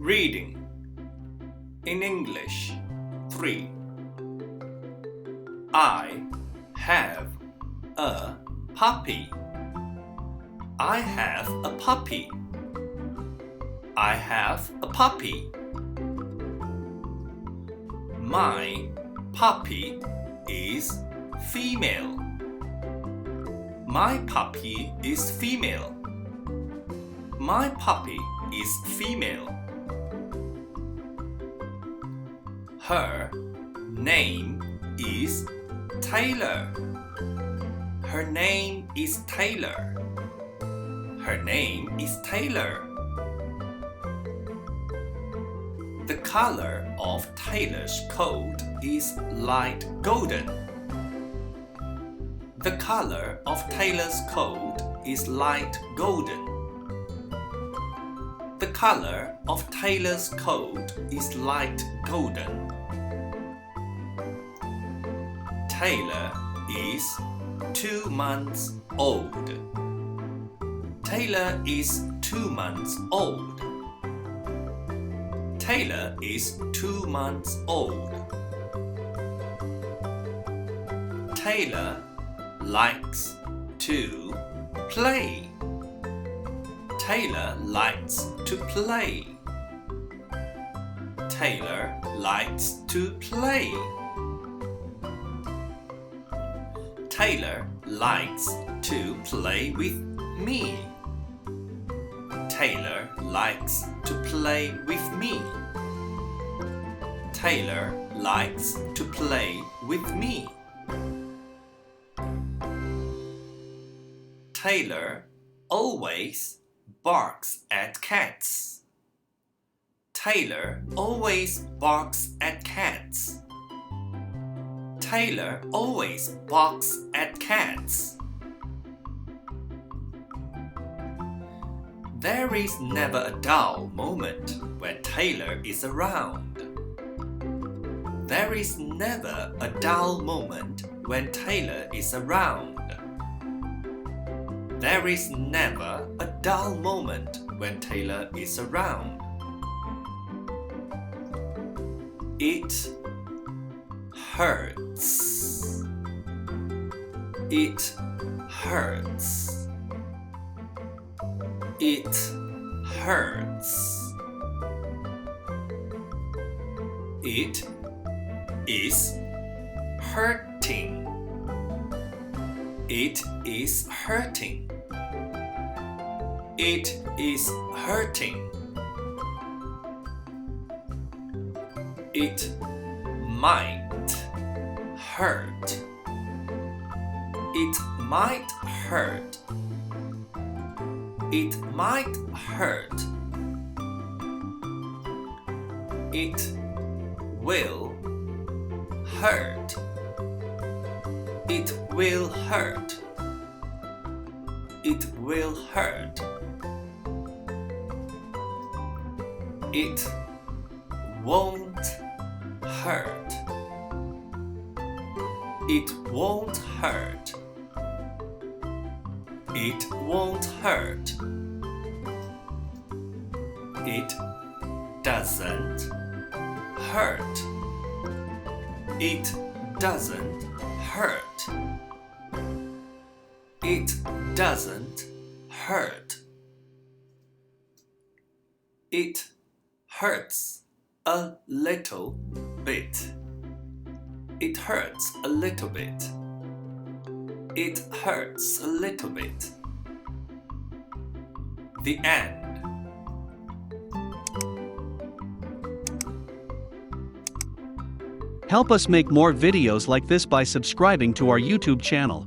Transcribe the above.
Reading. In English. 3. I have a puppy. I have a puppy. I have a puppy. My puppy is female. My puppy is female. My puppy is female. Her name is Taylor. Her name is Taylor. Her name is Taylor. The color of Taylor's coat is light golden. The color of Taylor's coat is light golden. The color of Taylor's coat is light golden. Taylor is 2 months old. Taylor is 2 months old. Taylor is 2 months old. Taylor likes to play. Taylor likes to play. Taylor likes to play. Taylor likes to play with me. Taylor likes to play with me. Taylor likes to play with me. Taylor always barks at cats. Taylor always barks at cats. Taylor always barks at cats. There is never a dull moment when Taylor is around. There is never a dull moment when Taylor is around. There is never a dull moment when Taylor is around. It hurts. It hurts. It hurts. It is hurting. It is hurting. It is hurting. It might hurt. It might hurt. It might hurt. It will hurt. It will hurt. It will hurt. It won't hurt. It won't hurt. It won't hurt. It doesn't hurt. It doesn't hurt. It doesn't hurt. It hurts a little bit. It hurts a little bit. It hurts a little bit. The end. Help us make more videos like this by subscribing to our YouTube channel.